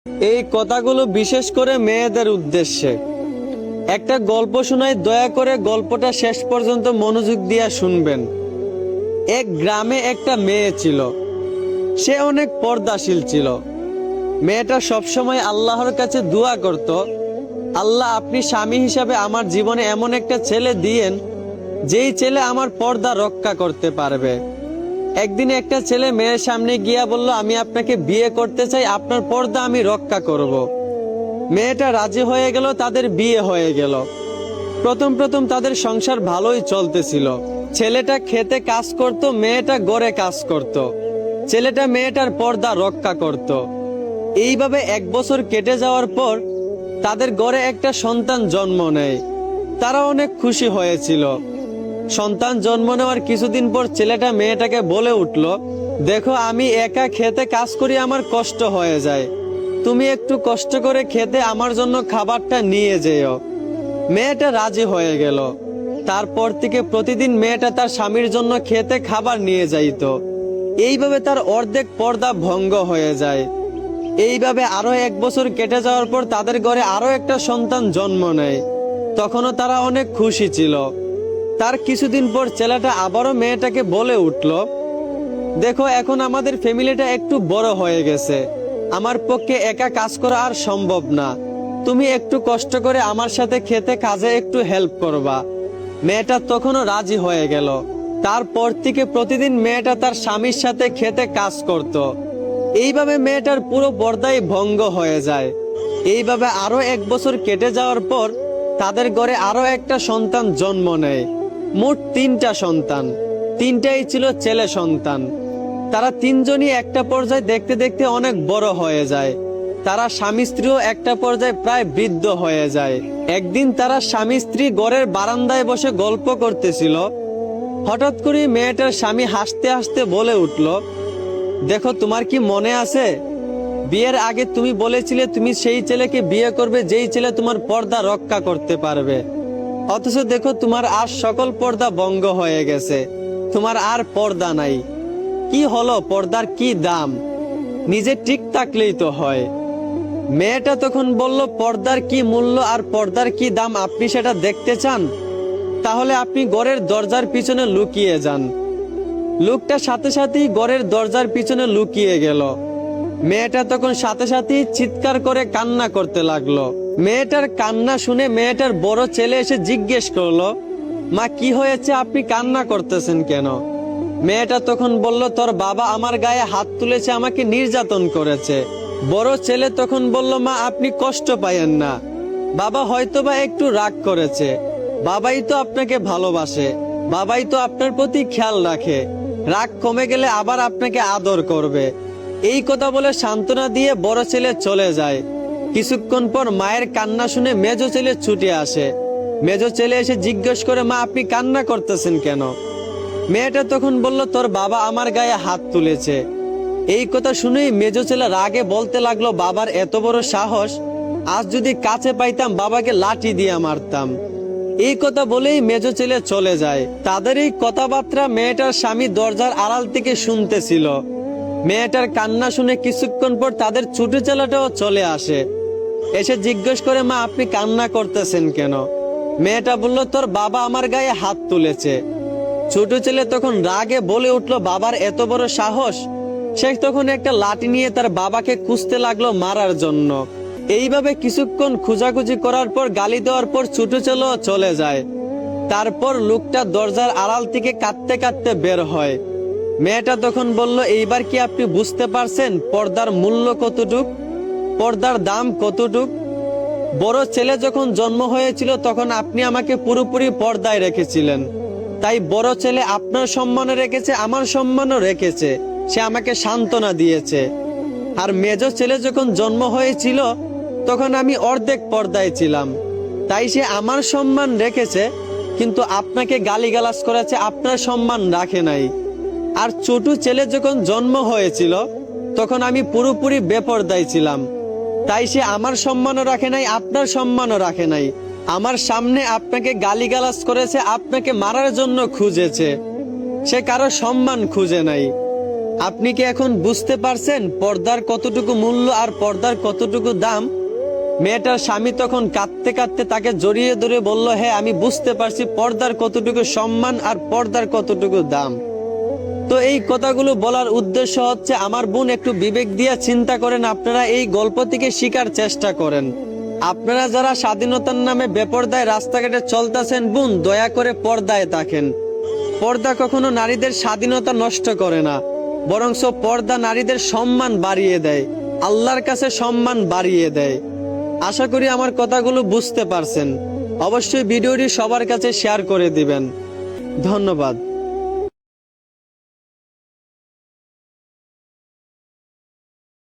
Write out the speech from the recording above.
এই কথাগুলো বিশেষ করে মেয়েদের উদ্দেশ্যে। একটা গল্প শোনাই, দয়া করে গল্পটা শেষ পর্যন্ত মনোযোগ দিয়ে শুনবেন। এক গ্রামে একটা মেয়ে ছিল। সে অনেক পর্দাশীল ছিল। মেয়েটা সবসময় আল্লাহর কাছে দোয়া করত, আল্লাহ আপনি স্বামী হিসাবে আমার জীবনে এমন একটা ছেলে দিয়েন যেই ছেলে আমার পর্দা রক্ষা করতে পারবে। একদিন একটা ছেলে মেয়ের সামনে গিয়া বলল, আমি আপনাকে বিয়ে করতে চাই, আপনার পর্দা আমি রক্ষা করব। মেয়েটা রাজি হয়ে গেল, তাদের বিয়ে হয়ে গেল। প্রথম প্রথম তাদের সংসার ভালোই চলতেছিল। ছেলেটা খেতে কাজ করত, মেয়েটা গড়ে কাজ করত। ছেলেটা মেয়েটার পর্দা রক্ষা করত। এইভাবে 1 বছর কেটে যাওয়ার পর তাদের ঘরে একটা সন্তান জন্ম নেয়। তারা অনেক খুশি হয়েছিল। সন্তান জন্ম নেওয়ার কিছুদিন পর ছেলেটা মেয়েটাকে বলে উঠল, দেখো আমি একা খেতে কাজ করি, আমার কষ্ট হয়ে যায়, তুমি একটু কষ্ট করে খেতে আমার জন্য খাবারটা নিয়ে যেও। মেয়েটা রাজি হয়ে গেল। তারপর থেকে প্রতিদিন মেয়েটা তার স্বামীর জন্য খেতে খাবার নিয়ে যাইত। এইভাবে তার অর্ধেক পর্দা ভঙ্গ হয়ে যায়। এইভাবে আরো 1 বছর কেটে যাওয়ার পর তাদের ঘরে আরো একটা সন্তান জন্ম নেয়। তখনও তারা অনেক খুশি ছিল। তার কিছুদিন পর ছেলেটা আবারও মেয়েটাকে বলে উঠল, দেখো এখন আমাদের ফ্যামিলিটা একটু বড় হয়ে গেছে, আমার পক্ষে একা কাজ করা আর সম্ভব না, তুমি একটু কষ্ট করে আমার সাথে খেতে কাজে একটু হেল্প করবা। মেয়েটা তখনও রাজি হয়ে গেল। তারপর থেকে প্রতিদিন মেয়েটা তার স্বামীর সাথে খেতে কাজ করত। এইভাবে মেয়েটার পুরো পর্দাই ভঙ্গ হয়ে যায়। এইভাবে আরো 1 বছর কেটে যাওয়ার পর তাদের ঘরে আরো একটা সন্তান জন্ম নেয়। মোট 3টা সন্তান, 3টাই ছিল ছেলে সন্তান। তারা 3জনই একটা পর্যায়ে দেখতে দেখতে অনেক বড় হয়ে যায়। তারা স্বামী স্ত্রীও একটা পর্যায়ে প্রায় বৃদ্ধ হয়ে যায়। একদিন তারা স্বামী স্ত্রী ঘরের বারান্দায় বসে গল্প করতেছিল। হঠাৎ করে মেয়েটার স্বামী হাসতে হাসতে বলে উঠল, দেখো তোমার কি মনে আছে, বিয়ের আগে তুমি বলেছিলে তুমি সেই ছেলেকে বিয়ে করবে যেই ছেলে তোমার পর্দা রক্ষা করতে পারবে। অথচ দেখো তোমার আর সকল পর্দা ভঙ্গ হয়ে গেছে, তোমার আর পর্দা নাই। কি হলো, পর্দার কি দাম? নিজে ঠিক থাকলেই তো হয়। মেয়েটা তখন বলল, পর্দার কি মূল্য আর পর্দার কি দাম আপনি সেটা দেখতে চান? তাহলে আপনি ঘরের দরজার পিছনে লুকিয়ে যান। লোকটা সাথে সাথেই ঘরের দরজার পিছনে লুকিয়ে গেল। মেয়েটা তখন সাথে সাথেই চিৎকার করে কান্না করতে লাগলো। মেয়েটার কান্না শুনে মেয়েটার বড় ছেলে এসে জিজ্ঞেস করলো, মা কি হয়েছে, আপনি কান্না করতেছেন কেন? মেয়েটা তখন বলল, তোর বাবা আমার গায়ে হাত তুলেছে, আমাকে নির্যাতন করেছে। বড় ছেলে তখন বলল, মা আপনি কষ্ট পায়েন না, বাবা হয়তোবা একটু রাগ করেছে, বাবাই তো আপনাকে ভালোবাসে, বাবাই তো আপনার প্রতি খেয়াল রাখে, রাগ কমে গেলে আবার আপনাকে আদর করবে। এই কথা বলে সান্ত্বনা দিয়ে বড় ছেলে চলে যায়। কিছুক্ষণ পর মায়ের কান্না শুনে মেজো ছেলে ছুটে আসে। মেজো ছেলে এসে জিজ্ঞেস করে, মা আপনি কান্না করতেছেন কেন? মেয়েটা তখন বলল, তোর বাবা আমার গায়ে হাত তুলেছে। এই কথা শুনেই মেজো ছেলে রাগে বলতে লাগলো, বাবার এত বড় সাহস, আজ যদি কাছে পাইতাম বাবাকে লাঠি দিয়ে মারতাম। এই কথা বলেই মেজো ছেলে চলে যায়। তাদের এই কথাবার্তা মেয়েটার স্বামী দরজার আড়াল থেকে শুনতেছিল। মেয়েটার কান্না শুনে কিছুক্ষণ পর তাদের ছোট ছেলেটাও চলে আসে। এসে জিজ্ঞেস করে, মা আপনি কান্না করতেছেন কেন? মেয়েটা বলল, তোর বাবা আমার গায়ে হাত তুলেছে। ছোট ছেলে তখন রাগে বলে উঠলো, বাবার এত বড় সাহস! সে তখন একটা লাঠি নিয়ে তার বাবাকে খুঁজতে লাগলো মারার জন্য। এইভাবে কিছুক্ষণ খোঁজাখুঁজি করার পর গালি দেওয়ার পর ছোট ছেলেও চলে যায়। তারপর লোকটা দরজার আড়াল থেকে কাঁদতে কাঁদতে বের হয়। মেয়েটা তখন বলল, এইবার কি আপনি বুঝতে পারছেন পর্দার মূল্য কতটুক, পর্দার দাম কতটুক? বড় ছেলে যখন জন্ম হয়েছিল তখন আপনি আমাকে পুরোপুরি পর্দায় রেখেছিলেন, তাই বড় ছেলে আপনার সম্মানও রেখেছে, আমার সম্মানও রেখেছে, সে আমাকে সান্ত্বনা দিয়েছে। আর মেজো ছেলে যখন জন্ম হয়েছিল তখন আমি অর্ধেক পর্দায় ছিলাম, তাই সে আমার সম্মান রেখেছে, কিন্তু আপনাকে গালিগালাজ করেছে, আপনার সম্মান রাখে নাই। আর ছোট ছেলে যখন জন্ম হয়েছিল তখন আমি পুরোপুরি বেপরদায় ছিলাম, তাই সে আমার সম্মানও রাখে নাই, আপনার সম্মানও রাখে নাই। আমার সামনে আপনাকে গালিগালাজ করেছে, আপনাকে মারার জন্য খুঁজেছে, সে কারো সম্মান খুঁজে নাই। আপনি কি এখন বুঝতে পারছেন পর্দার কতটুকু মূল্য আর পর্দার কতটুকু দাম? মেয়েটার স্বামী তখন কাঁদতে কাঁদতে তাকে জড়িয়ে ধরে বলল, হ্যাঁ আমি বুঝতে পারছি পর্দার কতটুকু সম্মান আর পর্দার কতটুকু দাম। তো এই কথাগুলো বলার উদ্দেশ্য হচ্ছে, আমার বোন একটু বিবেক দিয়ে চিন্তা করেন, আপনারা এই গল্প থেকে শিকার চেষ্টা করেন। আপনারা যারা স্বাধীনতার নামে বেপরদায় রাস্তাঘাটে চলতেছেন, বোন দয়া করে পর্দায় থাকেন। পর্দা কখনো নারীদের স্বাধীনতা নষ্ট করে না, বরঞ্চ পর্দা নারীদের সম্মান বাড়িয়ে দেয়, আল্লাহর কাছে সম্মান বাড়িয়ে দেয়। আশা করি আমার কথাগুলো বুঝতে পারছেন। অবশ্যই ভিডিওটি সবার কাছে শেয়ার করে দিবেন। ধন্যবাদ।